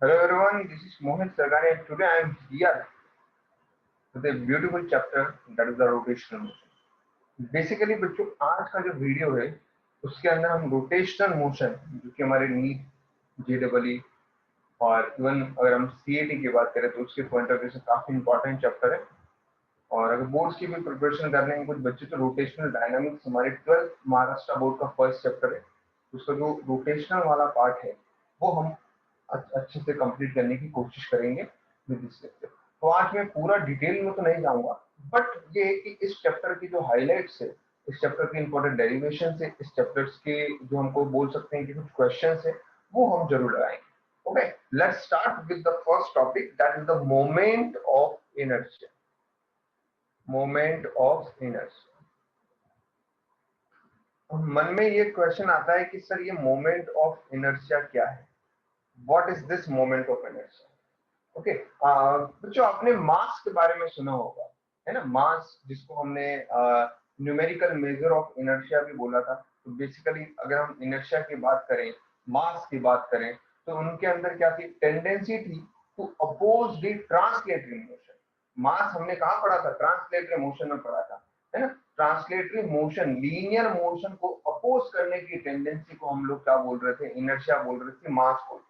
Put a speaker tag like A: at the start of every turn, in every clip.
A: Hello everyone, this is Mohit Sargani and today I am here with a beautiful chapter that is the rotational motion. Basically बच्चों आज का जो video है उसके अंदर हम रोटेशनल मोशन जो कि हमारे नीट जेडबलई और इवन अगर हम सीएटी की बात करें तो उसके पॉइंट ऑफ व्यू से काफी इंपॉर्टेंट चैप्टर है। और अगर बोर्ड्स की भी प्रिपरेशन कर रहे हैं कुछ बच्चे तो रोटेशनल डायनामिक्स हमारे 12th महाराष्ट्र बोर्ड का फर्स्ट चैप्टर है, उसका जो रोटेशनल वाला पार्ट है वो हम अच्छे से कंप्लीट करने की कोशिश करेंगे विद दिस लेक्चर। तो आज मैं पूरा डिटेल में तो नहीं जाऊंगा, बट ये है कि इस चैप्टर की जो हाईलाइट्स है, इस चैप्टर के इंपॉर्टेंट डेरिवेशन है, इस चैप्टर्स के जो हमको बोल सकते हैं कि कुछ क्वेश्चन है वो हम जरूर लगाएंगे। Okay, let's start with the first topic that is the moment of inertia. Moment of inertia, मन में ये क्वेश्चन आता है कि सर ये मोमेंट ऑफ इनर्शिया क्या है, what is this moment of inertia. Okay, बच्चों आपने मास के बारे में सुना होगा, है ना, मास जिसको हमने न्यूमेरिकल मेजर ऑफ इनर्शिया भी बोला था। तो बेसिकली अगर हम इनर्शिया की बात करें, मास की बात करें, तो उनके अंदर क्या थी, टेंडेंसी थी to oppose the translatory motion. Mass हमने कहाँ पढ़ा था, ट्रांसलेटरी मोशन में पढ़ा था, है ना। ट्रांसलेटरी मोशन, लीनियर मोशन को अपोज करने की टेंडेंसी को हम लोग क्या बोल रहे थे, इनर्शिया बोल रहे थे, मास बोलते थे।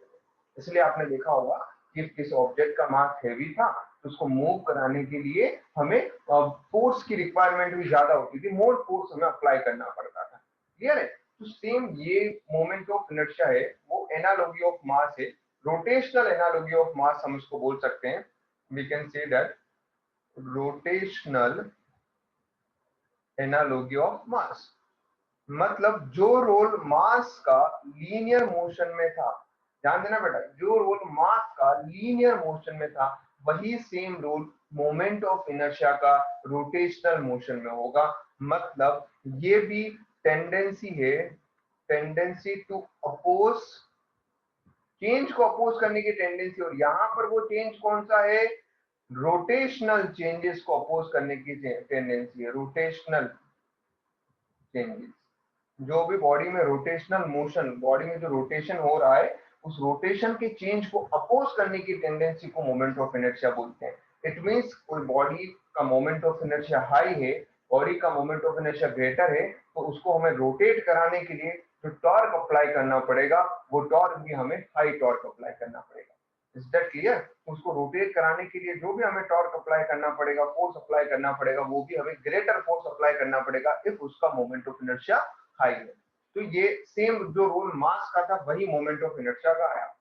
A: इसलिए आपने देखा होगा कि किस ऑब्जेक्ट का मास हैवी था तो उसको मूव कराने के लिए हमें फोर्स की रिक्वायरमेंट भी ज्यादा होती थी, मोर फोर्स हमें अप्लाई करना पड़ता था। क्लियर है। तो सेम ये मोमेंट ऑफ इनर्शिया है, वो एनालॉजी ऑफ मास है, रोटेशनल एनालॉजी ऑफ मास हम इसको बोल सकते हैं। We can say that rotational analogy of mass, मतलब जो रोल मास का लीनियर मोशन में था, ध्यान देना बेटा, जो रोल मास का लीनियर मोशन में था वही same role moment of inertia का रोटेशनल मोशन में होगा। मतलब ये भी टेंडेंसी है, टेंडेंसी टू अपोज, चेंज को अपोज करने की टेंडेंसी, और यहां पर वो चेंज कौन सा है, रोटेशनल चेंजेस को अपोज करने की टेंडेंसी है। रोटेशनल चेंजेस, जो भी बॉडी में रोटेशनल मोशन, बॉडी में जो रोटेशन हो रहा है उस रोटेशन के चेंज को अपोज करने की टेंडेंसी को मोमेंट ऑफ इनर्शिया बोलते हैं। इट मींस कोई बॉडी का मोमेंट ऑफ इनर्शिया हाई है, बॉडी का मोमेंट ऑफ इनर्शिया ग्रेटर है, तो उसको हमें रोटेट कराने के लिए जो टॉर्क अप्लाई करना पड़ेगा वो टॉर्क भी हमें हाई टॉर्क अप्लाई करना पड़ेगा। Is that clear. उसको रोटेट कराने के लिए जो भी हमें टॉर्क अप्लाई करना पड़ेगा, फोर्स अप्लाई करना पड़ेगा, वो भी हमें ग्रेटर फोर्स अप्लाई करना पड़ेगा इफ उसका मोमेंट ऑफ इनर्शिया हाई है। तो ये सेम जो रोल मास का था वही मोमेंट ऑफ इनर्शिया का आया।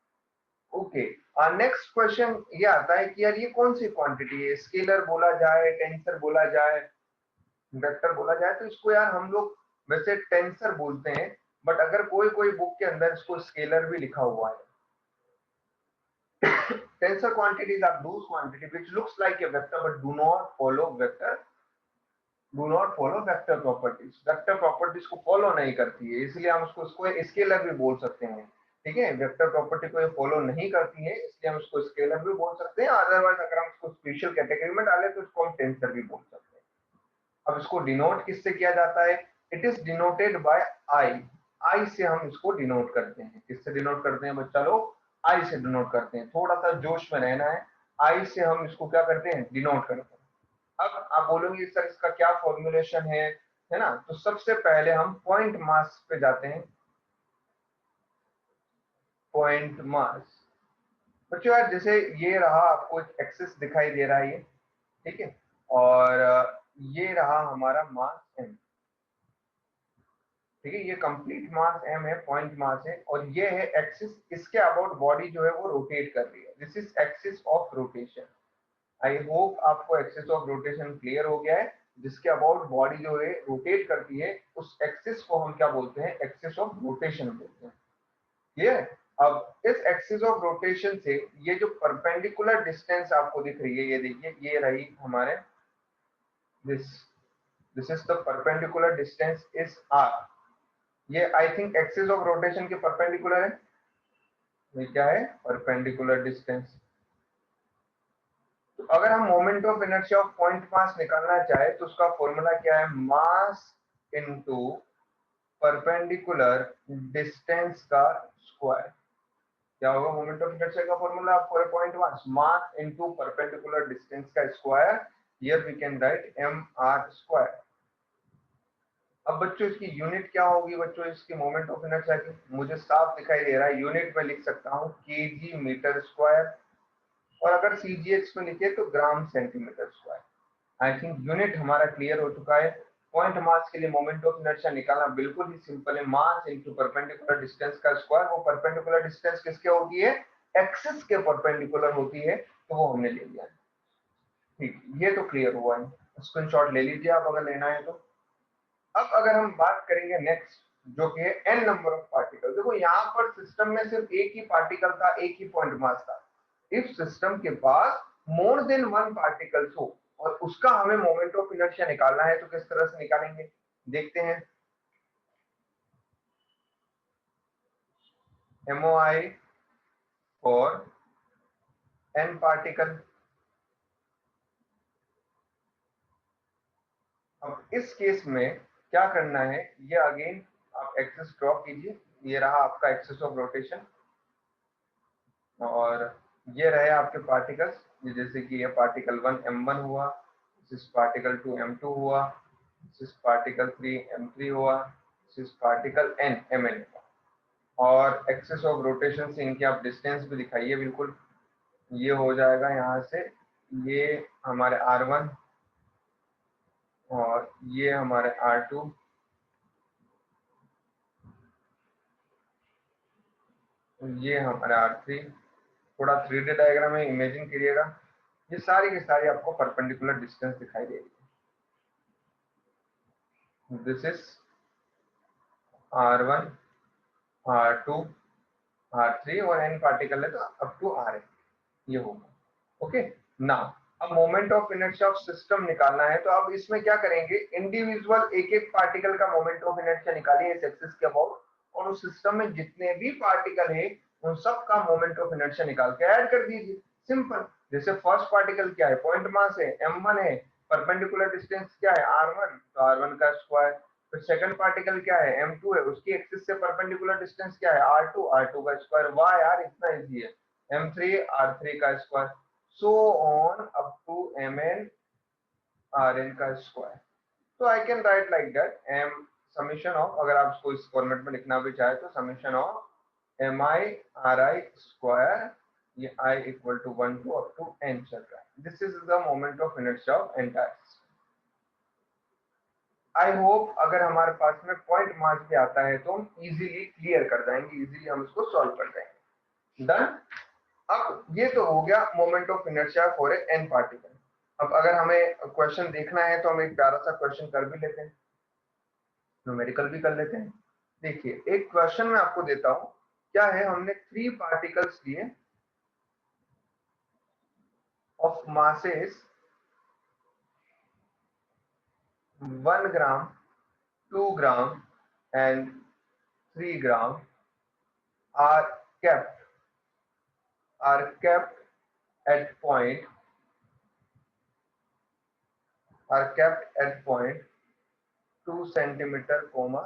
A: ओके, नेक्स्ट क्वेश्चन ये आता है कि यार ये कौन सी क्वांटिटी है, स्केलर बोला जाए, टेंसर बोला जाए, वेक्टर बोला जाए। तो इसको यार हम लोग वैसे टेंसर बोलते हैं, बट अगर कोई कोई बुक के अंदर इसको स्केलर भी लिखा हुआ है। Tensor quantities are those quantity which looks like a vector but do not follow vector properties। Vector properties को फॉलो नहीं करती है, इसलिए हम उसको स्केलर भी बोल सकते हैं। ठीक है, वेक्टर प्रॉपर्टी को ये फॉलो नहीं करती है इसलिए हम उसको स्केलर भी बोल सकते हैं। अदरवाइज अगर हम उसको स्पेशल कैटेगरी में डालें तो उसको हम टेंसर भी बोल सकते हैं। अब इसको डिनोट किससे किया जाता है, इट इज डिनोटेड बाय आई। आई से हम इसको डिनोट करते हैं। किससे डिनोट करते हैं बच्चा लोग, आई से डिनोट करते हैं। थोड़ा सा जोश में रहना है, आई से हम इसको क्या करते हैं, डिनोट करते हैं। अब आप बोलोगे सर इसका क्या फॉर्मुलेशन है ना। तो सबसे पहले हम पॉइंट मास पे जाते हैं। पॉइंट मास बच्चों यार जैसे ये रहा, आपको एक एक्सिस दिखाई दे रहा है ये, ठीक है, और ये रहा हमारा मास एम। ठीक है, ये कंप्लीट मास एम है, पॉइंट मास है, और ये है एक्सिस, इसके अबाउट बॉडी जो है वो रोटेट कर रही है। This is axis of rotation. I hope आपको एक्सिस ऑफ रोटेशन क्लियर हो गया है। जिसके अबाउट बॉडी जो है रोटेट करती है उस एक्सिस को हम क्या बोलते हैं, एक्सिस ऑफ रोटेशन बोलते हैं। क्लियर। अब इस एक्सिस ऑफ रोटेशन से ये जो परपेंडिकुलर डिस्टेंस आपको दिख रही है, ये देखिए, ये रही हमारे this this is the perpendicular distance is R. ये I think axis of rotation के परपेंडिकुलर है। ये क्या है, परपेंडिकुलर डिस्टेंस। तो अगर हम moment of inertia of point mass निकालना चाहे तो उसका फॉर्मूला क्या है, मास इनटू परपेंडिकुलर डिस्टेंस का स्क्वायर। क्या होगा मोमेंट ऑफ इनर्शिया का formula for a point mass, mass into perpendicular distance का square, here we can write mr²। अब बच्चों इसकी यूनिट क्या होगी बच्चों, इसकी मोमेंट ऑफ इनर्शिया की मुझे साफ दिखाई दे रहा है, यूनिट में लिख सकता हूँ केजी मीटर स्क्वायर, और अगर सीजीएच में लिखे तो gram centimetre square. I think unit हमारा क्लियर हो चुका है। पॉइंट मास के लिए मोमेंट ऑफ इनर्शिया निकालना बिल्कुल ही सिंपल है, मास इनटू परपेंडिकुलर डिस्टेंस का स्क्वायर। वो परपेंडिकुलर डिस्टेंस किसके होती है, एक्सिस के परपेंडिकुलर होती है, तो वो हमने ले लिया। ठीक, ये तो क्लियर हुआ है, स्क्रीनशॉट ले लीजिए आप अगर लेना है तो। अब अगर हम बात करेंगे नेक्स्ट, जो कि है एन नंबर ऑफ पार्टिकल। देखो यहाँ पर सिस्टम में सिर्फ एक ही पार्टिकल था, एक ही पॉइंट मास था। इफ सिस्टम के पास मोर देन वन पार्टिकल्स हो और उसका हमें मोमेंट ऑफ इनर्शिया निकालना है, तो किस तरह से निकालेंगे देखते हैं। MOI for an particle. अब इस केस में क्या करना है, ये अगेन आप एक्सिस ड्रॉ कीजिए, ये रहा आपका एक्सिस ऑफ रोटेशन, और ये रहे आपके पार्टिकल्स। ये जैसे कि ये पार्टिकल 1 m1 हुआ, दिस पार्टिकल 2 m2 हुआ, दिस पार्टिकल 3 m3 हुआ, दिस पार्टिकल n mn। और एक्सिस ऑफ रोटेशन से इनके आप डिस्टेंस भी दिखाइए बिल्कुल। ये हो जाएगा यहाँ से, ये हमारे r1 और ये हमारे r2, ये हमारे r3। थोड़ा 3D डायग्राम में इमेजिन करिएगा, ये सारी की सारी आपको परपेंडिकुलर डिस्टेंस दिखाई दे रही है। This is r1, r2, r3 और n पार्टिकल है तो अप टू rn ये होगा। ओके, नाउ अब moment of inertia of system निकालना है, तो अब इसमें क्या करेंगे, इंडिविजुअल एक एक पार्टिकल का मोमेंट ऑफ इनर्शिया निकालिए इस एक्सिस के अबाउट, और उस सिस्टम में जितने भी पार्टिकल है उन सब का मोमेंट ऑफ इनर्शिया निकाल के ऐड कर दीजिए, सिंपल। जैसे फर्स्ट पार्टिकल क्या है, पॉइंट मास है m1 है, परपेंडिकुलर डिस्टेंस क्या है r1, तो r1 का स्क्वायर। फिर सेकंड पार्टिकल क्या है m2 है, उसकी एक्सिस से परपेंडिकुलर डिस्टेंस क्या है r2, r2 का स्क्वायर। वाह यार इतना इजी है, m3 r3 का square, so on up to mn rn का स्क्वायर। तो I can write like that m summation of, अगर आप इसको इस फॉर्मेट में लिखना भी चाहे तो summation of mi ri square, ये i equal to 1 to up to n चल रहा है। This is the moment of inertia of entire system. I hope अगर हमारे पास में पॉइंट मास भी आता है तो हम इजीली क्लियर कर जाएंगे, इजीली हम इसको सॉल्व कर जाएंगे। डन। अब ये तो हो गया moment of inertia for a an particle. अब अगर हमें क्वेश्चन देखना है तो हम एक प्यारा सा क्वेश्चन कर भी लेते हैं, न्यूमेरिकल भी कर लेते हैं। देखिए एक क्वेश्चन मैं आपको देता हूं, क्या है, हमने 3 पार्टिकल्स लिए of masses 1 gram, 2 gram and 3 gram are kept are kept at point are kept at point 2 centimetre comma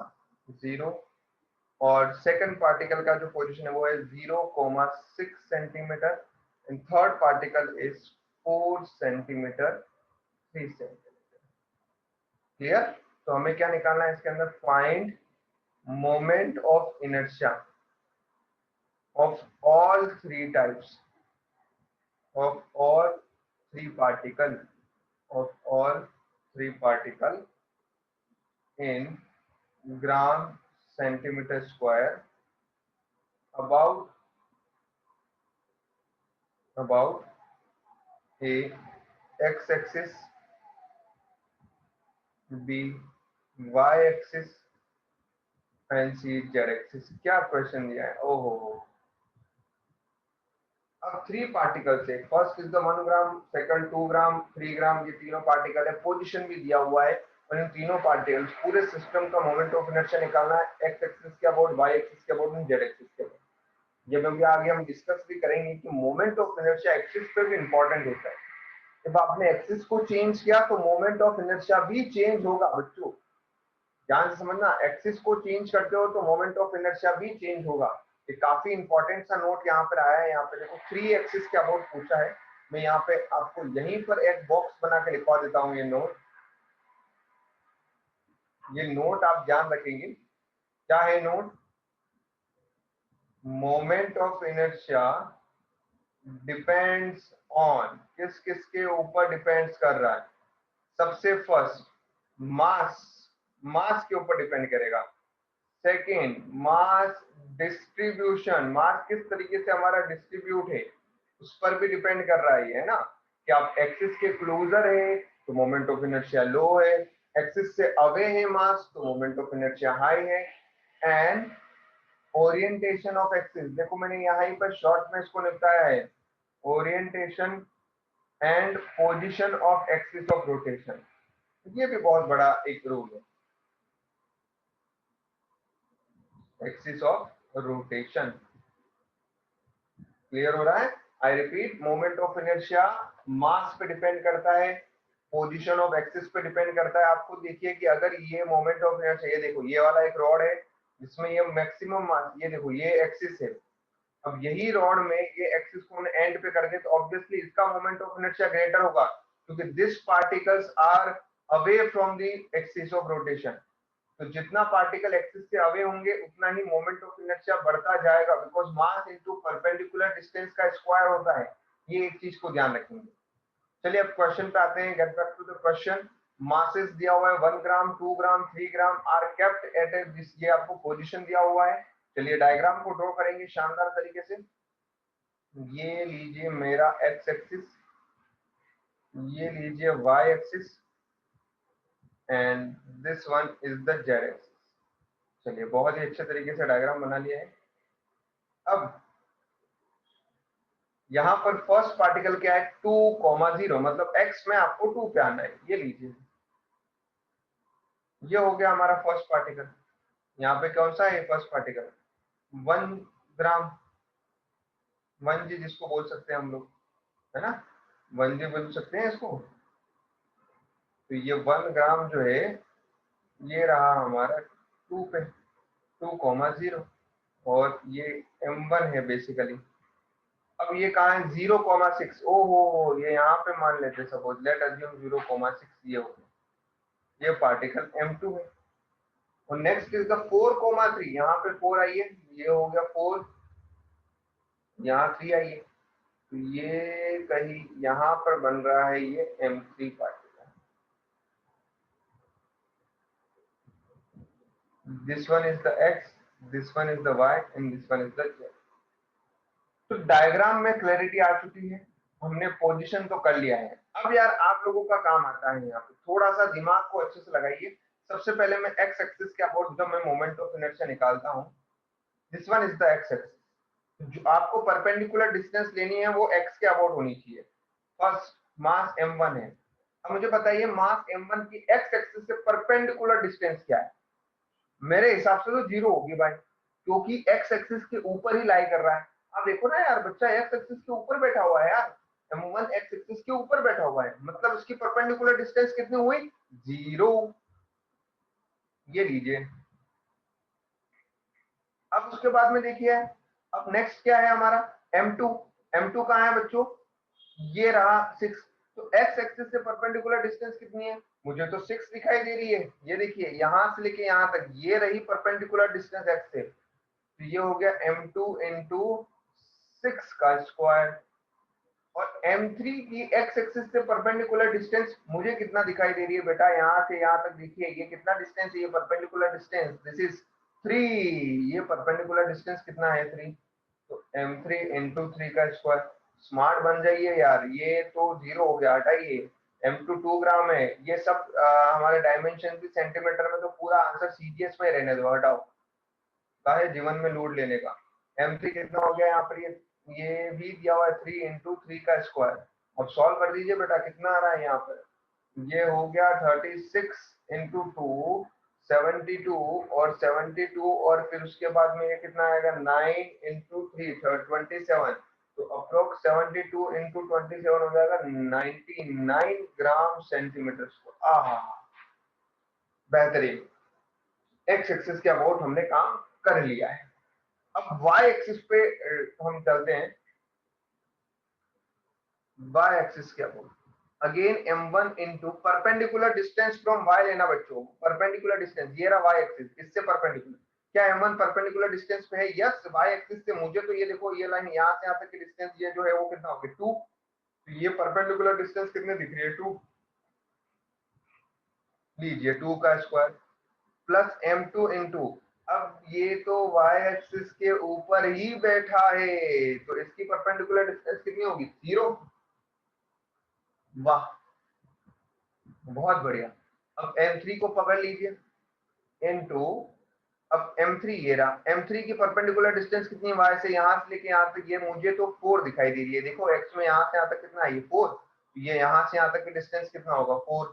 A: 0, और सेकंड पार्टिकल का जो पोजीशन है वो है 0,6 centimetre, and third particle is 4 centimetre 3 centimetre. Clear. तो हमें क्या निकालना है इसके अंदर, find moment of inertia of all 3 types of all three particle of all 3 particle in gram centimeter square about a x axis, b y axis and c z axis। क्या question दिया है, ओहो। अब 3 पार्टिकल्स है, first is the 1 gram, second 2 gram, 3 ग्राम, ये तीनों particle है, position भी दिया हुआ है, और इन तीनों पार्टिकल्स पूरे सिस्टम का मोमेंट ऑफ इनर्शिया निकालना है, एक्स एक्सिस के अबाउट, वाई एक्सिस के अबाउट एंड जेड एक्सिस के अबाउट। जब अभी आगे हम डिस्कस भी करेंगे कि मोमेंट ऑफ इनर्शिया एक्सिस पे भी इंपॉर्टेंट होता है। जब आपने एक्सिस को चेंज किया तो मोमेंट ऑफ इनर्शिया भी चेंज होगा बच्चों, ध्यान से समझना, एक्सिस को चेंज करते हो तो मोमेंट ऑफ इनर्शिया भी चेंज होगा। ये काफी इंपॉर्टेंट सा नोट यहाँ पर आया है। यहाँ पे देखो 3 एक्सिस के अबाउट पूछा है। मैं यहाँ पे आपको यहीं पर एक बॉक्स बना के लिखवा देता हूँ। ये नोट आप ध्यान रखेंगे। क्या है note? Moment of inertia depends on, किस किस के ऊपर डिपेंड्स कर रहा है? सबसे फर्स्ट मास, मास के ऊपर डिपेंड करेगा। सेकेंड मास डिस्ट्रीब्यूशन, मास किस तरीके से हमारा डिस्ट्रीब्यूट है उस पर भी डिपेंड कर रहा है ना, कि आप एक्सिस के क्लोजर है तो मोमेंट ऑफ इनर्शिया लो है, एक्सिस से अवे है मास तो मोमेंट ऑफ इनर्शिया हाई है। एंड ओरिएंटेशन ऑफ एक्सिस, देखो मैंने यहाँ पर शॉर्ट में इसको निपटाया है, orientation and position of axis of rotation. ये भी बहुत बड़ा एक रूल है, एक्सिस ऑफ रोटेशन। क्लियर हो रहा है? I repeat, moment of inertia mass पे डिपेंड करता है, पोजीशन ऑफ एक्सिस पे डिपेंड करता है। आपको देखिए कि अगर ये मोमेंट ऑफ इनर्शिया, ये देखो ये वाला एक रॉड है जिसमें ये मैक्सिमम मास, ये देखो ये एक्सिस है। अब यही रॉड में ये एक्सिस को एंड पे कर दे तो ऑब्वियसली इसका मोमेंट ऑफ इनर्शिया ग्रेटर होगा, क्योंकि this particles are away from the axis of rotation. तो जितना पार्टिकल एक्सिस से अवे होंगे उतना ही मोमेंट ऑफ इनर्शिया बढ़ता जाएगा, because mass into perpendicular distance का स्क्वायर होता है। ये एक चीज को ध्यान रखेंगे। चलिए अब क्वेश्चन पे आते हैं। Get back to the question. Masses दिया हुआ है 1 gram, 2 gram, 3 gram are kept at a, ये आपको पोजीशन दिया हुआ है। चलिए डायग्राम को ड्रॉ करेंगे शानदार तरीके से। ये लीजिए मेरा एक्स एक्सिस, ये लीजिए Y axis, and this one is the Z axis. चलिए बहुत ही अच्छे तरीके से डायग्राम बना लिया है। अब यहाँ पर फर्स्ट पार्टिकल क्या है? 2,0, मतलब एक्स में आपको 2 पे आना है। ये लीजिए, ये हो गया हमारा फर्स्ट पार्टिकल। यहाँ पे कौन सा है फर्स्ट पार्टिकल? 1 ग्राम, 1G जिसको बोल सकते हैं हम लोग, है ना, 1G बोल सकते हैं इसको। तो ये 1 ग्राम जो है ये रहा हमारा 2 पे, 2,0, और ये M1 है बेसिकली। अब ये कहाँ है? 0,6। ओहो, ये यहाँ पे मान लेते, सपोज लेट अज्यूम 0,6 ये हो गया, ये पार्टिकल M2 है। और नेक्स्ट इज द 4,3, यहाँ पे 4 आइए, ये हो गया 4, यहाँ 3 आइए, तो ये कहीं यहाँ पर बन रहा है ये M3 particle. This one is the X, this one is the Y and this one is the Z। तो डायग्राम में क्लैरिटी आ चुकी है, हमने पोजीशन तो कर लिया है। अब यार आप लोगों का काम आता है यहाँ पे, थोड़ा सा दिमाग को अच्छे से लगाइए। सबसे पहले मैं एक्स एक्सिस के अबाउट जब मैं मोमेंट ऑफ इनर्शिया निकालता हूँ, this one is the x axis. जो आपको परपेंडिकुलर डिस्टेंस लेनी है वो एक्स के अबाउट होनी चाहिए। फर्स्ट मास m1 है। अब मुझे बताइए मास m1 की एक्स एक्सिस से परपेंडिकुलर डिस्टेंस क्या है? मेरे हिसाब से तो 0 होगी भाई, क्योंकि एक्स एक्सिस के ऊपर ही लाई कर रहा है। आप देखो ना यार, बच्चा एक्स एक्सिस के ऊपर बैठा हुआ है यार, m1 एक्स एक्सिस के ऊपर बैठा हुआ है, मतलब इसकी परपेंडिकुलर डिस्टेंस कितनी हुई? 0। ये लीजिए। अब उसके बाद में देखिए, अब नेक्स्ट क्या है हमारा? m2। m2 कहाँ है बच्चों? ये रहा 6। तो एक्स एक्सिस से परपेंडिकुलर डिस्टेंस कितनी है? मुझे तो 6 दिखाई दे रही है। ये देखिए यहां से लेके यहां तक ये रही परपेंडिकुलर डिस्टेंस एक्स से, तो ये हो गया m2 इंटू 6 का स्क्वायर। और m3 की एक्स एक्सिस से परपेंडिकुलर डिस्टेंस मुझे कितना दिखाई दे रही है बेटा? यहाँ से यहाँ तक देखिए ये कितना डिस्टेंस है? ये परपेंडिकुलर डिस्टेंस दिस इज 3। ये परपेंडिकुलर डिस्टेंस कितना है? 3। तो m3 इंटू 3 का स्क्वायर। स्मार्ट बन जाइए यार, ये तो 0 हो गया, हटाइए। m2 2 ग्राम है, ये सब हमारे डायमेंशन भी सेंटीमीटर में, तो पूरा आंसर सीजीएस में रहने दो, हटाओ, काहे जीवन में लोड लेने का। m3 कितना हो गया यहाँ पर? ये भी दिया हुआ है 3 इंटू 3 का स्क्वायर। अब सॉल्व कर दीजिए बेटा, कितना आ रहा है यहाँ पर? ये हो गया 36 इंटू 2, 72, और 72, और फिर उसके बाद में ये कितना आएगा? 9 इंटू 3, 27। तो अप्रोक्स 72 इंटू 27 हो जाएगा 99 ग्राम सेंटीमीटर स्क्वायर। आहा, बेहतरीन। एक्स एक्सिस के अबाउट हमने काम कर लिया है। अब वाई एक्सिस पे हम चलते हैं। वाई एक्सिस क्या बोल, again m1 into perpendicular distance from y लेना बच्चों, परपेंडिकुलर डिस्टेंस ये रहा y एक्सिस, इससे परपेंडिकुलर। क्या m1 परपेंडिकुलर डिस्टेंस पे है? यस, y एक्सिस से मुझे तो ये देखो ये लाइन यहाँ से यहाँ तक की डिस्टेंस ये जो है वो कितना होगी 2, तो ये परपेंडिकुलर डिस्टेंस कितने दिख रही है 2, लीजिए 2 का स्क्वायर प्लस m2 इंटू, अब ये तो y एक्सिस के ऊपर ही बैठा है तो इसकी परपेंडिकुलर डिस्टेंस कितनी होगी 0। वाह, बहुत बढ़िया। अब m3 को पकड़ लीजिए इनटू, अब m3 ये रहा, m3 की परपेंडिकुलर डिस्टेंस कितनी है y से, यहाँ से लेके यहाँ तक, ये मुझे तो 4 दिखाई दे रही है। देखो x में यहाँ से यहाँ तक कितना है ये 4, ये यहाँ से यहाँ तक की डिस्टेंस कितना होगा 4,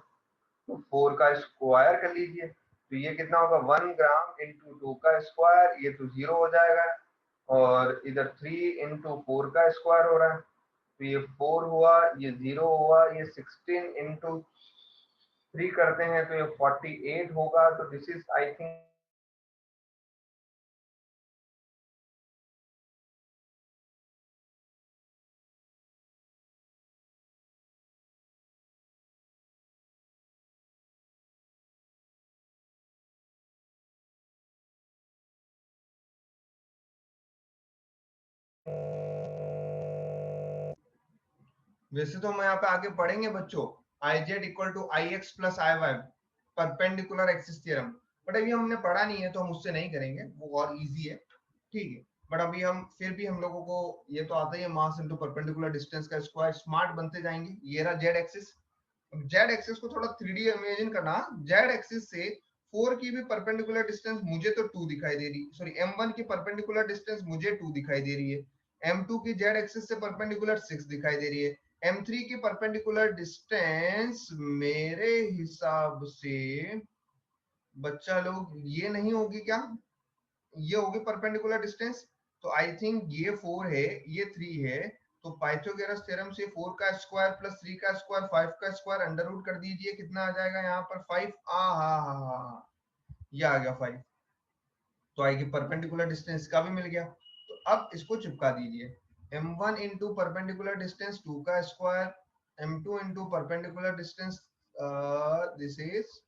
A: तो 4 का स्क्वायर कर लीजिए, तो ये कितना होगा 1 ग्राम इंटू 2 का स्क्वायर, ये तो 0 हो जाएगा, और इधर 3 इंटू 4 का स्क्वायर हो रहा है, तो ये 4 हुआ, ये 0 हुआ, ये 16 इंटू 3 करते हैं तो ये 48 होगा। तो दिस इज आई थिंक वैसे तो हम यहाँ पे आगे पढ़ेंगे बच्चों, I Z equal to I X plus I Y, perpendicular axis theorem, but अभी हमने पढ़ा नहीं है तो हम उससे नहीं करेंगे, वो और इजी है, ठीक है। बट अभी हम फिर भी हम लोगों को ये तो आता ही है, मास इनटू परपेंडिकुलर डिस्टेंस का स्क्वायर, स्मार्ट बनते जाएंगे। ये रहा जेड एक्सिस, जेड एक्सिस को थोड़ा 3D इमेजिन करना। जेड एक्सिस से 4 की भी परपेंडिकुलर डिस्टेंस मुझे तो 2 दिखाई दे रही, सॉरी m1 की परपेंडिकुलर डिस्टेंस मुझे 2 दिखाई दे रही है, m2 की जेड एक्सिस से परपेंडिकुलर 6 दिखाई दे रही है, m3 की परपेंडिकुलर डिस्टेंस मेरे हिसाब से बच्चा लोग ये नहीं होगी क्या, ये होगी परपेंडिकुलर डिस्टेंस, तो आई थिंक ये 4 है, ये 3 है, तो पाइथागोरस थ्योरम से 4 का स्क्वायर प्लस 3 का स्क्वायर 5 का स्क्वायर अंडर रूट कर दीजिए, कितना आ जाएगा यहाँ पर 5, ये आ गया 5, तो आएगी परपेंडिकुलर डिस्टेंस का भी मिल गया। तो अब इसको चिपका दीजिए, m1 इंटू परपेंडिकुलर डिस्टेंस 2 का square, m2 into perpendicular distance this is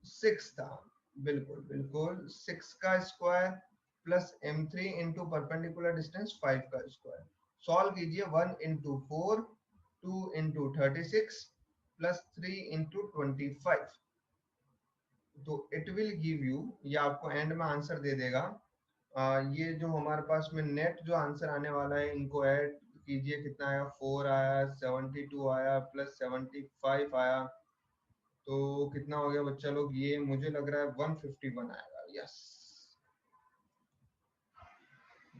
A: 6 था, बिल्कुल बिल्कुल 6 का square plus m3 into perpendicular distance 5 का स्क्वायर, सॉल्व कीजिए 1 इंटू 4, 2 इंटू 36 प्लस 3 इंटू 25, तो इट विल गिव यू, ये आपको एंड में आंसर दे देगा। ये जो हमारे पास में नेट जो आंसर आने वाला है इनको ऐड कीजिए, कितना आया 4 आया, 72 आया प्लस 75 आया, तो कितना हो गया बच्चा लोग, ये मुझे लग रहा है 151 आएगा, yes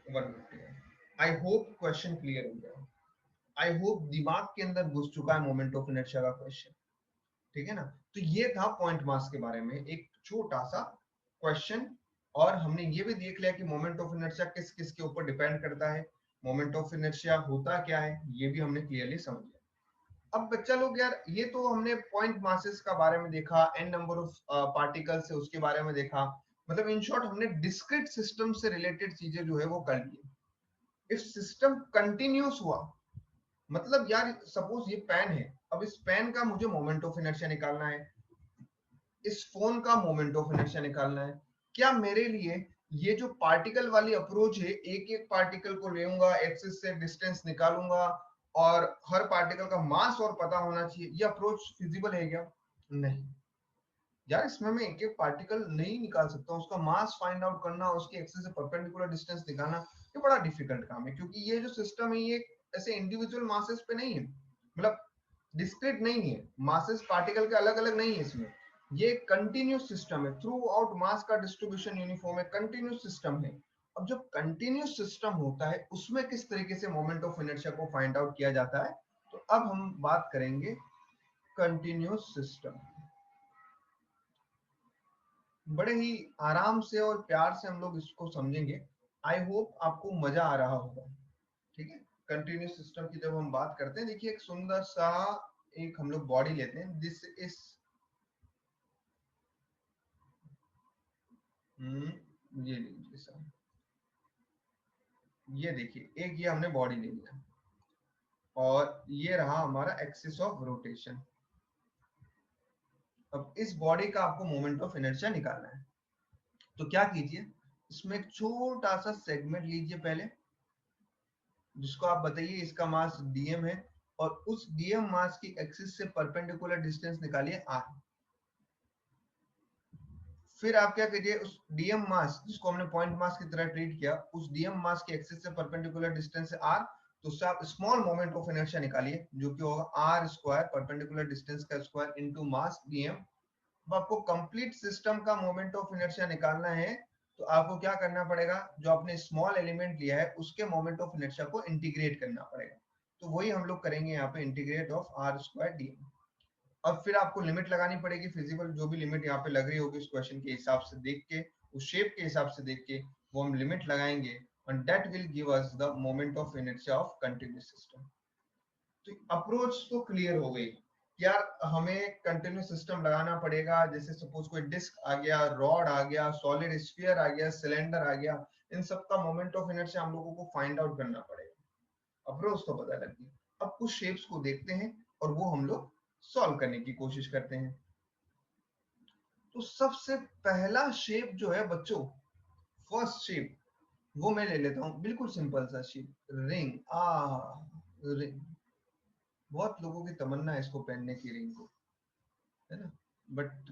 A: 151। I hope question clear हो गया, आई होप दिमाग के अंदर घुस चुका है मोमेंट ऑफ इनर्शिया का क्वेश्चन, ठीक है ना। तो ये था पॉइंट मास के बारे में एक छोटा सा क्वेश्चन, और हमने ये भी देख लिया कि मोमेंट ऑफ इनर्शिया किस किस के ऊपर डिपेंड करता है, मोमेंट ऑफ इनर्शिया होता क्या है ये भी हमने क्लियरली समझ लिया। अब बच्चा लोग यार, ये तो हमने पॉइंट मासेस का बारे में देखा, एन नंबर ऑफ पार्टिकल्स है उसके बारे में देखा, मतलब इन शॉर्ट हमने डिस्क्रीट सिस्टम से रिलेटेड चीजें जो है वो कर ली। इफ सिस्टम कंटिन्यूस हुआ, मतलब यार सपोज ये पेन है, अब इस पेन का मुझे मोमेंट ऑफ इनर्शिया निकालना है, इस फोन का मोमेंट ऑफ इनर्शिया निकालना है, क्या मेरे लिए ये जो पार्टिकल वाली अप्रोच है, एक एक पार्टिकल को लेऊंगा, एक्सिस से डिस्टेंस निकालूंगा और हर पार्टिकल का मास और पता होना चाहिए, ये अप्रोच फिजिबल है क्या? नहीं यार, इसमें मैं एक एक पार्टिकल नहीं निकाल सकता, उसका मास फाइंड आउट करना, उसके एक्सिस से परपेंडिकुलर डिस्टेंस निकालना, ये बड़ा डिफिकल्ट काम है, क्योंकि ये जो सिस्टम है ये ऐसे इंडिविजुअल मासेस पे नहीं है, मतलब डिस्क्रीट नहीं है, मासेस पार्टिकल के अलग अलग नहीं है इसमें, ये कंटिन्यूस सिस्टम है, थ्रू आउट मास का डिस्ट्रीब्यूशन यूनिफॉर्म है, कंटिन्यूस सिस्टम है। अब जब कंटिन्यूस सिस्टम होता है उसमें किस तरीके से मोमेंट ऑफ इनर्शिया को फाइंड आउट किया जाता है, तो अब हम बात करेंगे कंटिन्यूस सिस्टम। बड़े ही आराम से और प्यार से हम लोग इसको समझेंगे, आई होप आपको मजा आ रहा होगा, ठीक है। कंटिन्यूस सिस्टम की जब हम बात करते हैं, देखिए एक सुंदर सा एक हम लोग बॉडी लेते हैं, दिस इज ये लीजिए सर, ये देखिए, एक ये हमने बॉडी ले लिया और ये रहा हमारा एक्सिस ऑफ रोटेशन। अब इस बॉडी का आपको मोमेंट ऑफ इनर्शिया निकालना है, तो क्या कीजिए, इसमें एक छोटा सा सेगमेंट लीजिए पहले, जिसको आप बताइए इसका मास dm है, और उस dm मास की एक्सिस से परपेंडिकुलर डिस्टेंस निकालिए r। फिर आप क्या कीजिए, उस dm मास जिसको हमने पॉइंट मास की तरह ट्रीट किया, उस dm मास की एक्सिस से परपेंडिकुलर डिस्टेंस है r, तो उससे आप स्मॉल मोमेंट ऑफ इनर्शिया निकालिए, जो कि होगा r स्क्वायर परपेंडिकुलर डिस्टेंस का स्क्वायर इनटू मास dm। अब आपको कंप्लीट सिस्टम का मोमेंट ऑफ इनर्शिया निकालना है, तो आपको क्या करना पड़ेगा, जो आपने स्मॉल एलिमेंट लिया है उसके मोमेंट ऑफ इनर्शिया को इंटीग्रेट करना पड़ेगा। तो वही हम लोग करेंगे यहाँ पे, integrate of r square dm। अब फिर आपको लिमिट लगानी पड़ेगी, फिजिबल जो भी लिमिट यहाँ पे लग रही होगी उस क्वेश्चन के हिसाब से देख के, उस शेप के हिसाब से देख के वो हम लिमिट लगाएंगे, and that will give us the moment of inertia of continuous system। तो अप्रोच तो क्लियर हो गई, यार हमें कंटिन्यूस सिस्टम लगाना पड़ेगा, जैसे सपोज कोई डिस्क आ गया, रॉड आ गया, सॉलिड स्फीयर आ गया, सिलेंडर आ गया, इन सब का मोमेंट ऑफ इनर्शिया हम लोगों को फाइंड आउट करना पड़ेगा। अप्रोच तो पता लग गई, अब कुछ शेप्स को देखते हैं और वो हम लोग सॉल्व करने की कोशिश करते हैं। तो सबसे पहला शेप जो है बच्चों, फर्स्ट शेप, वो मैं ले लेता हूं, बिल्कुल सिंपल सा शेप, रिंग। रिंग, बहुत लोगों की तमन्ना है इसको पहनने की, रिंग को, है ना, बट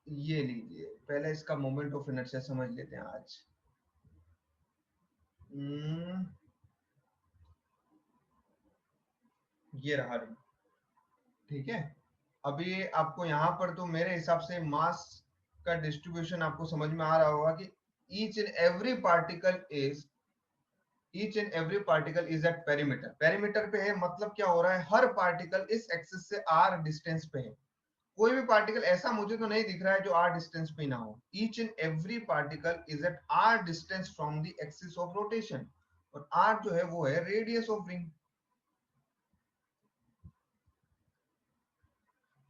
A: ये लीजिए, पहले इसका मोमेंट ऑफ इनर्शिया समझ लेते हैं आज। हम्म, ये रहा रिंग, ठीक है। अभी आपको यहाँ पर तो मेरे हिसाब से मास का डिस्ट्रीब्यूशन आपको समझ में आ रहा होगा कि each and every particle is each and every particle is at perimeter. Perimeter पे है, मतलब क्या हो रहा है, हर पार्टिकल इस एक्सिस से r डिस्टेंस पे है। कोई भी पार्टिकल ऐसा मुझे तो नहीं दिख रहा है जो r डिस्टेंस पे ना हो। Each and every particle is at r distance from the axis of rotation, और r जो है वो है रेडियस ऑफ रिंग।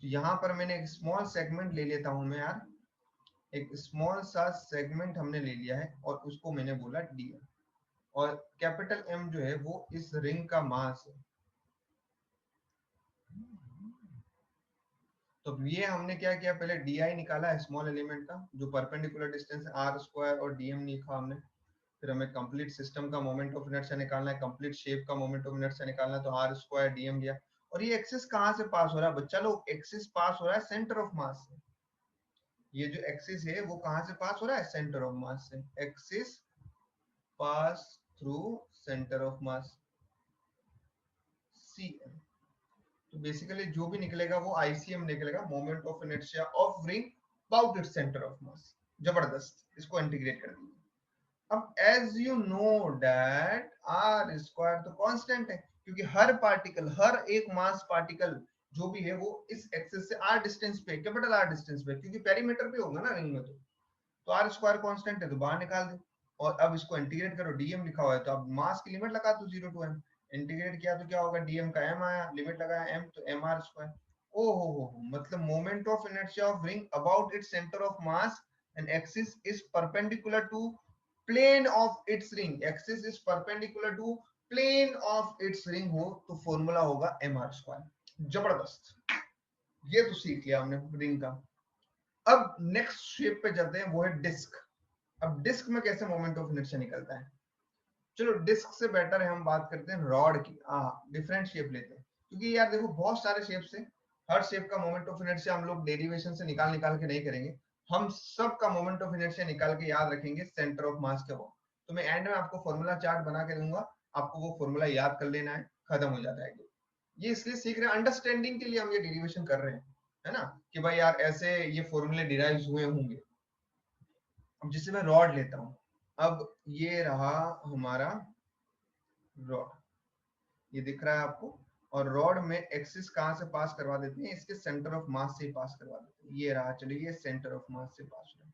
A: तो यहाँ पर मैंने एक स्मॉल सेगमेंट ले लेता हूं मैं यार, एक स्मॉल सा सेगमेंट हमने ले लिया है और उसको मैंने बोला dm, और कैपिटल M जो है वो इस रिंग का मास है। तो ये हमने क्या किया, पहले di निकाला है स्मॉल एलिमेंट का, जो परपेंडिकुलर डिस्टेंस है r स्क्वायर, और dm लिखा हमने। फिर हमें कंप्लीट सिस्टम का मोमेंट ऑफ इनर्शिया निकालना है, कंप्लीट शेप का मोमेंट ऑफ इनर्शिया निकालना है, तो r स्क्वायर dm लिया। और ये एक्सिस कहाँ से पास हो रहा है बच्चा लोग, एक्सिस पास हो रहा है सेंटर ऑफ मास से। ये जो एक्सिस है वो कहाँ से पास हो रहा है, सेंटर ऑफ मास से। Axis pass through centre of mass, cm। तो बेसिकली जो भी निकलेगा वो ICM निकलेगा, moment of inertia of ring about its centre of mass. जबरदस्त, इसको इंटीग्रेट कर दीजिए। अब as you know that R square तो कांस्टेंट है, क्योंकि हर पार्टिकल, हर एक मास पार्टिकल जो भी है वो इस एक्सिस से r डिस्टेंस पे, कैपिटल R डिस्टेंस पे, क्योंकि पेरीमीटर पे होगा ना रिंग में, तो r स्क्वायर कांस्टेंट है तो बाहर निकाल दे। और अब इसको इंटीग्रेट करो, dm लिखा हुआ है तो अब मास की लिमिट लगा दो 0 टू m। इंटीग्रेट किया तो क्या होगा, dm का m आया, लिमिट लगाया m तो mr स्क्वायर। ओ हो, मतलब moment of inertia of ring about its centre of mass and axis is perpendicular to plane of its ring, axis is perpendicular to plane of its ring हो तो formula होगा mr square. जबरदस्त, ये तो सीख लिया हमने रिंग का। अब नेक्स्ट शेप पे चलते हैं, वो है डिस्क। अब डिस्क में कैसे मोमेंट ऑफ इनर्शिया निकलता है, चलो डिस्क से बेटर है हम बात करते हैं रॉड की। डिफरेंट शेप लेते हैं, क्योंकि यार देखो बहुत सारे शेप से, हर शेप का मोमेंट ऑफ इनर्शिया हम लोग डेरिवेशन से निकाल निकाल के नहीं करेंगे, हम सब का मोमेंट ऑफ इनर्शिया निकाल के याद रखेंगे सेंटर ऑफ मास के वो। तो मैं एंड में आपको फॉर्मूला चार्ट बना के दूंगा, आपको वो फॉर्मूला याद कर लेना है, खत्म हो जाता है। ये इसलिए सीख रहे हैं, अंडरस्टैंडिंग के लिए हम ये डेरिवेशन कर रहे हैं, है ना, कि भाई यार ऐसे ये फॉर्मूले डिराइव हुए होंगे। अब जिसे मैं रॉड लेता हूं, अब ये रहा हमारा रॉड, ये दिख रहा है आपको, और रॉड में एक्सिस कहां से पास करवा देते हैं, इसके सेंटर ऑफ मास से पास करवा देते हैं। ये रहा, चलिए सेंटर ऑफ मास से पास हो,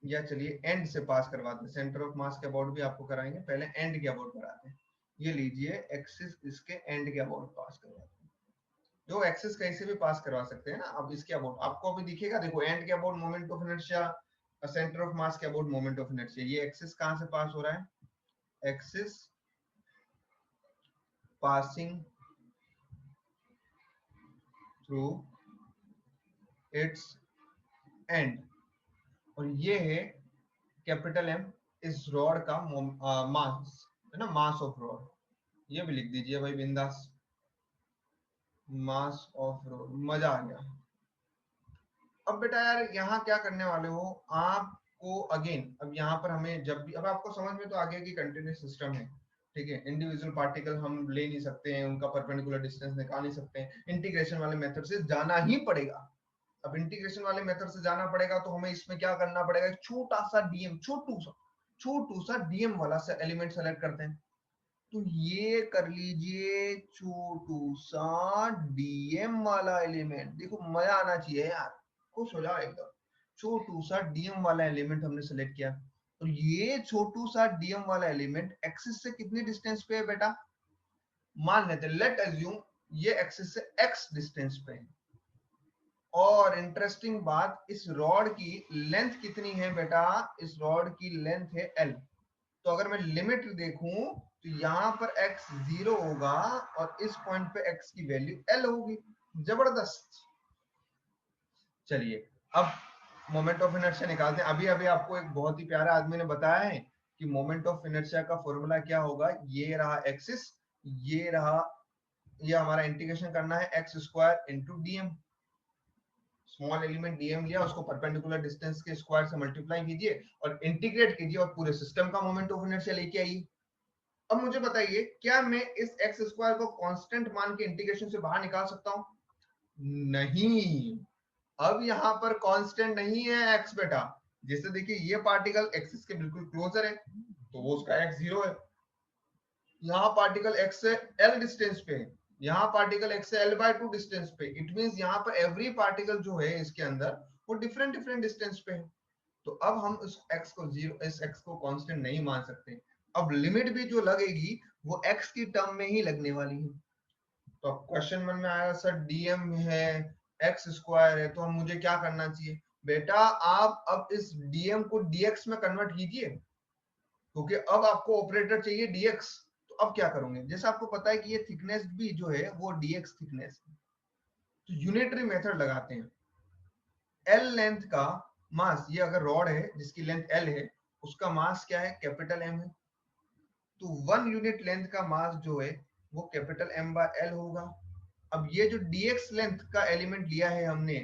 A: या चलिए एंड से पास करवाते हैं। सेंटर ऑफ मास के अबाउट भी आपको कराएंगे, पहले एंड के अबाउट कराते हैं। ये लीजिए, एक्सिस इसके एंड के अबाउट पास करवाते हैं, जो एक्सिस कैसे भी पास करवा सकते हैं ना। अब इसके अबाउट आपको अभी दिखेगा, देखो एंड के about moment of inertia centre of मास के अबाउट मोमेंट ऑफ इनर्शिया। ये एक्सिस कहां से पास हो रहा है, axis passing through it's and, और ये है कैपिटल एम इस रॉड का मास है ना, मास ऑफ रॉड। ये भी लिख दीजिए भाई बिंदास, मास ऑफ रॉड। मजा आ गया। अब बेटा यार यहाँ क्या करने वाले हो आपको, अगेन अब यहाँ पर हमें जब भी, अब आपको समझ में तो आ गया कि कंटिन्यूस सिस्टम है, ठीक है, इंडिविजुअल पार्टिकल हम ले नहीं सकते हैं, उनका परपेंडिकुलर डिस्टेंस निकाल नहीं सकते हैं, इंटीग्रेशन वाले मेथड से जाना ही पड़ेगा। अब इंटीग्रेशन वाले मेथड से जाना पड़ेगा तो हमें इसमें क्या करना पड़ेगा, एक छोटा सा डीएम, छोटू सा डीएम वाला सा एलिमेंट सेलेक्ट करते हैं। तो ये कर लीजिए छोटू सा डीएम वाला एलिमेंट, देखो मजा आना चाहिए यार, खुश हो जाओ एकदम। छोटू सा डीएम वाला एलिमेंट हमने सेलेक्ट किया, और ये छोटू सा डीएम वाला एलिमेंट एक्सिस से कितनी डिस्टेंस पे है बेटा, मान लेते लेट अज्यूम ये एक्सिस से एक्स डिस्टेंस पे है। और इंटरेस्टिंग बात, इस रॉड की लेंथ कितनी है बेटा, इस रॉड की लेंथ है एल। तो अगर मैं लिमिट देखूं तो यहाँ पर x 0 होगा और इस पॉइंट पे x की वैल्यू l होगी। जबरदस्त। चलिए अब मोमेंट ऑफ इनर्शिया निकालते हैं। अभी अभी आपको एक बहुत ही प्यारा आदमी ने बताया है कि मोमेंट ऑफ इनर्शिया का फॉर्मूला क्या होगा। ये रहा एक्सिस, ये रहा, ये हमारा इंटीग्रेशन करना है x square into DM. Small element DM लिया, उसको परपेंडिकुलर डिस्टेंस के स्क्वायर से मल्टीप्लाई कीजिए और इंटीग्रेट कीजिए और पूरे सिस्टम का मोमेंट ऑफ इनर्शिया लेके आइए। अब मुझे बताइए, क्या मैं इस एक्स स्क्वायर को कांस्टेंट मान के इंटीग्रेशन से बाहर निकाल सकता हूं? नहीं, अब यहां पर कांस्टेंट नहीं है एक्स बेटा। जैसे देखिए ये पार्टिकल एक्सिस के बिल्कुल क्लोजर है तो वो उसका एक्स 0 है, यहाँ पार्टिकल एक्स से एल डिस्टेंस पे है, यहाँ पार्टिकल एक्स से l/2 डिस्टेंस पे। इट मींस यहाँ पर एवरी पार्टिकल जो है इसके अंदर वो डिफरेंट डिफरेंट डिस्टेंस पे है। तो अब हम इस x को 0, इस x को कांस्टेंट नहीं मान सकते। अब लिमिट भी जो लगेगी वो x की टर्म में ही लगने वाली है। तो अब क्वेश्चन मन में आया सर डीएम है, एक्स स्क्वायर है, तो हम मुझे क्या करना चाहिए बेटा, आप अब इस डीएम को डीएक्स में कन्वर्ट कीजिए, क्योंकि अब आपको ऑपरेटर चाहिए डीएक्स। तो अब क्या करोगे, जैसे आपको पता है कि ये थिकनेस भी जो है वो डीएक्स थिकनेस है, तो यूनिटरी मेथड लगाते हैं। एल लेंथ का मास, ये अगर रॉड है जिसकी लेंथ एल है, उसका मास क्या है, कैपिटल एम है, तो 1 यूनिट लेंथ का मास जो है वो कैपिटल एम बाय एल होगा। अब ये जो dx लेंथ का एलिमेंट लिया है हमने,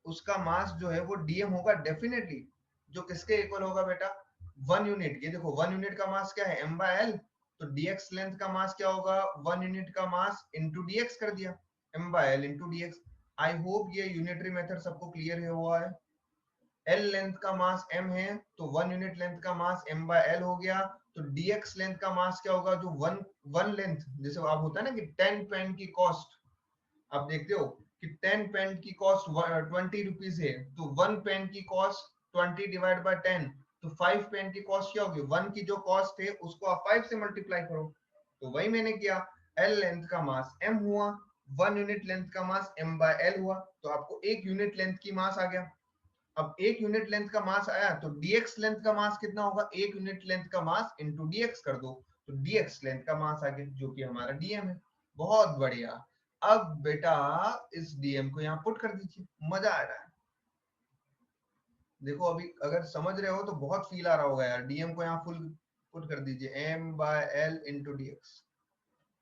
A: उसका मास जो है वो dm होगा डेफिनेटली, जो किसके इक्वल होगा बेटा, 1 यूनिट। ये देखो 1 यूनिट का मास क्या है, m बाय एल, तो dx लेंथ का मास क्या होगा, 1 यूनिट का मास इंटू dx कर दिया, m by L into dx। I hope ये यूनिटरी मेथड सबको क्लियर है हुआ है। एल लेंथ का मास m है तो 1 यूनिट लेंथ का मास m बाय एल हो गया, तो dx लेंथ का मास क्या होगा, जो वन लेंथ, जैसे आप होता है ना कि 10 पेन की कॉस्ट, आप देखते हो कि 10 पेन की कॉस्ट 20 रुपीज है, तो 1 पेन की कॉस्ट 20 डिवाइड बाय 10, तो 5 पेन की कॉस्ट क्या होगी, 1 की जो कॉस्ट है उसको आप 5 से मल्टीप्लाई करो। तो वही मैंने किया, एल लेंथ का मास m हुआ, 1 यूनिट लेंथ का मास m बाय एल हुआ, तो आपको 1 यूनिट लेंथ की मास आ गया। अब 1 यूनिट लेंथ का मास आया तो dx लेंथ का मास कितना होगा, 1 यूनिट लेंथ का मास इंटू dx कर दो, तो dx लेंथ का मास आ गया जो कि हमारा dm है। बहुत बढ़िया। अब बेटा इस dm को यहाँ पुट कर दीजिए, मजा आ रहा है। देखो अभी अगर समझ रहे हो तो बहुत फील आ रहा होगा यार, dm को यहाँ फुल पुट कर दीजिए, m by L into dx।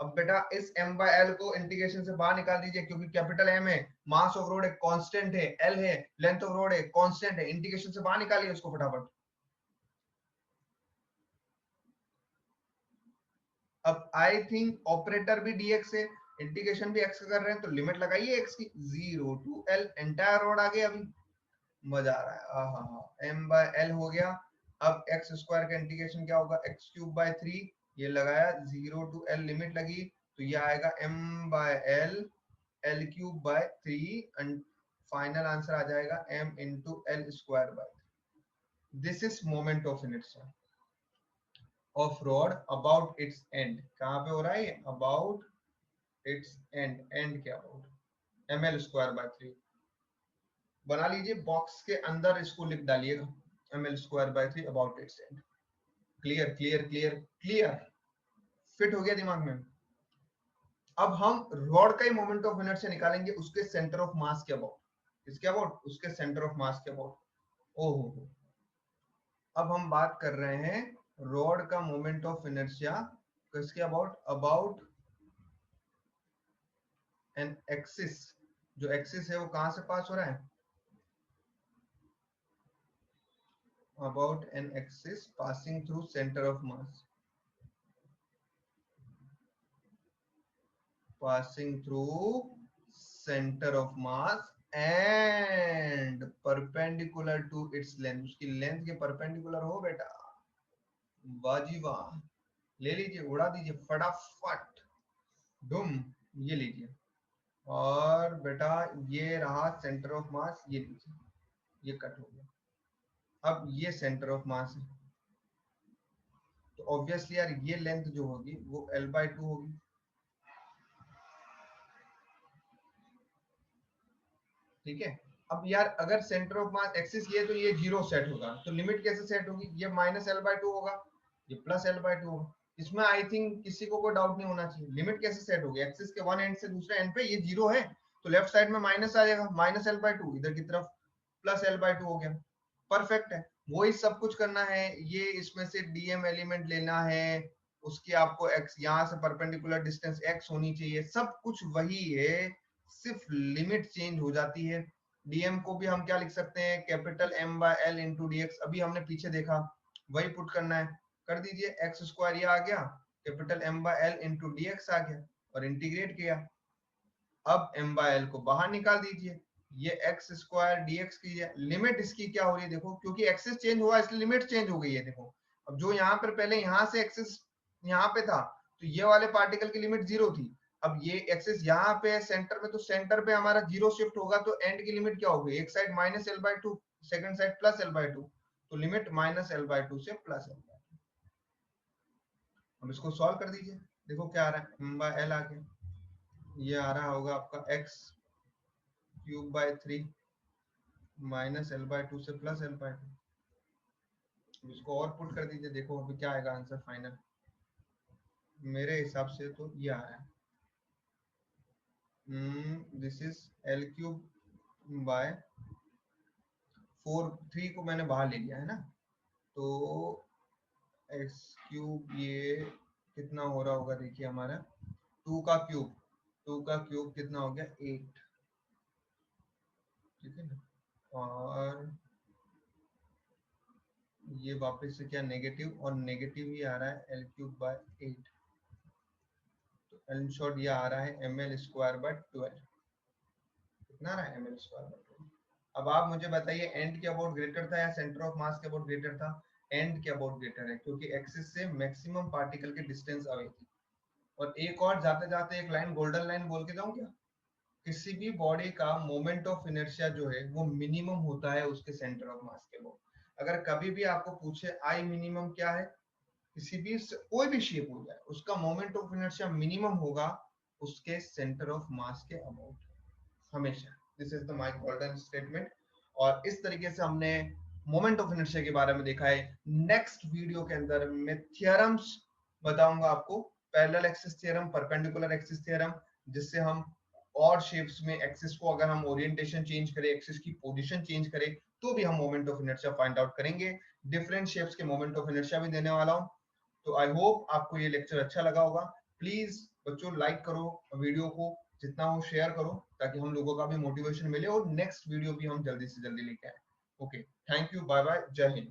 A: अब बेटा इस m बाय एल को इंटीग्रेशन से बाहर निकाल दीजिए, क्योंकि कैपिटल M है, मास ऑफ रोड एक कांस्टेंट है, L है, लेंथ ऑफ रोड एक कांस्टेंट है, इंटीग्रेशन से बाहर निकालिए उसको फटाफट। अब आई थिंक ऑपरेटर भी dx है, इंटीग्रेशन भी x का कर रहे हैं, तो लिमिट लगाइए x की 0 टू l, एंटायर रोड आ गया। अभी मजा आ रहा है, हाँ m बाय l हो गया। अब एक्स स्क्वायर का इंटीग्रेशन क्या होगा, एक्स क्यूब बाय 3, ये लगाया 0 टू l, लिमिट लगी, तो ये आएगा m by l, L cube by 3, and final answer आ जाएगा m into L square by 3। This is moment of inertia of rod about its end. कहाँ पे हो रहा है ये, अबाउट इट्स एंड, एंड के about, M L square by 3। बना लीजिए, बॉक्स के अंदर इसको लिख डालिएगा, ml²/3 about its and. Clear clear clear clear, fit हो गया दिमाग में। अब हम रॉड का ही मोमेंट ऑफ इनर्शिया निकालेंगे उसके सेंटर ऑफ मास के अबाउट, किसके अबाउट, उसके सेंटर ऑफ मास के अबाउट। ओहो, अब हम बात कर रहे हैं रॉड का मोमेंट ऑफ इनर्शिया किसके अबाउट, अबाउट एन एक्सिस, जो एक्सिस है वो कहां से पास हो रहा है, about an axis passing through centre of mass, passing through center of mass and perpendicular to its length, उसकी लेंथ के परपेंडिकुलर हो बेटा, वाजी वाह, ले लीजिए, उड़ा दीजिए फटाफट, डुम, ये लीजिए। और बेटा ये रहा सेंटर ऑफ मास, ये लीजिए, ये कट हो गया। अब ये सेंटर ऑफ मास है, तो ऑब्वियसली यार ये लेंथ जो होगी वो L/2 होगी। ठीक है, अब यार अगर सेंटर ऑफ मास एक्सिस ये, तो ये 0 सेट होगा, तो लिमिट कैसे सेट होगी, ये -L/2 होगा, ये +L/2 होगा। इसमें आई थिंक किसी को कोई डाउट नहीं होना चाहिए, लिमिट कैसे सेट होगी, एक्सिस के वन एंड से दूसरे एंड पे ये 0 है, तो लेफ्ट साइड में माइनस आ जाएगा, -L/2, इधर की तरफ +L/2 हो गया, परफेक्ट है। वही सब कुछ करना है, ये इसमें से डीएम एलिमेंट लेना है, उसकी आपको x यहाँ से परपेंडिकुलर डिस्टेंस x होनी चाहिए, सब कुछ वही है, सिर्फ लिमिट चेंज हो जाती है। डीएम को भी हम क्या लिख सकते हैं, कैपिटल M/L इंटू dx, अभी हमने पीछे देखा, वही पुट करना है, कर दीजिए, x² ये आ गया, कैपिटल M/L इंटू dx आ गया, और इंटीग्रेट किया। अब M/L को बाहर निकाल दीजिए, ये x² dx कीजिए, लिमिट इसकी क्या हो रही है देखो, क्योंकि एक्सिस चेंज हुआ इसलिए लिमिट चेंज हो गई है। देखो अब जो यहाँ पर पहले यहाँ से एक्सिस यहाँ पे था, तो ये वाले पार्टिकल की लिमिट 0 थी, अब ये एक्सिस यहाँ पे है सेंटर में, तो सेंटर पे हमारा 0 शिफ्ट होगा, तो एंड की लिमिट क्या होगी, एक side -L/2, second side +L/2, तो लिमिट -L/2 से +L/2। अब इसको सॉल्व कर दीजिए, देखो क्या आ रहा है, M/L आ गया, ये आ रहा होगा आपका x³/3 -L/2 से +L/2। इसको और पुट कर दीजिए, देखो अभी क्या आएगा आंसर फाइनल, मेरे हिसाब से तो ये आ रहा है, दिस इज L³/4, 3 को मैंने बाहर ले लिया है ना, तो x³ ये कितना हो रहा होगा, देखिए हमारा 2 का क्यूब कितना हो गया, 8, ठीक है ना, और ये वापस से क्या नेगेटिव, और नेगेटिव ही आ रहा है L³/8, तो इन शॉर्ट ये आ रहा है ml²/12, कितना आ रहा है ml²/12। अब आप मुझे बताइए एंड के अबाउट ग्रेटर था या सेंटर ऑफ मास के अबाउट ग्रेटर था, एंड के अबाउट ग्रेटर है, क्योंकि एक्सिस से मैक्सिमम पार्टिकल की डिस्टेंस अवे थी। और एक और जाते जाते एक लाइन, गोल्डन लाइन बोल के जाऊं क्या, किसी भी बॉडी का मोमेंट ऑफ इनर्शिया जो है वो मिनिमम होता है उसके सेंटर ऑफ मास के अबाउट। अगर कभी भी आपको पूछे आई मिनिमम क्या है, किसी भी कोई भी शेप हो जाए, उसका मोमेंट ऑफ इनर्शिया मिनिमम होगा उसके सेंटर ऑफ मास के अबाउट, हमेशा। This is the my golden statement. और इस तरीके से हमने मोमेंट ऑफ इनर्शिया के बारे में देखा है। नेक्स्ट वीडियो के अंदर मैं थियरम्स बताऊंगा आपको, parallel axis theorem, perpendicular axis theorem, जिससे हम और शेप्स में एक्सिस को अगर हम ओरिएंटेशन चेंज करें, एक्सिस की पोजीशन चेंज करें, तो भी हम moment of inertia find out करेंगे। डिफरेंट शेप्स के मोमेंट ऑफ इनर्शिया भी देने वाला हूं। तो आई होप आपको ये लेक्चर अच्छा लगा होगा। प्लीज बच्चों लाइक करो वीडियो को, जितना हो शेयर करो, ताकि हम लोगों का भी मोटिवेशन मिले और नेक्स्ट वीडियो भी हम जल्दी से जल्दी लेके आए। Okay, thank you, bye bye, जय हिंद।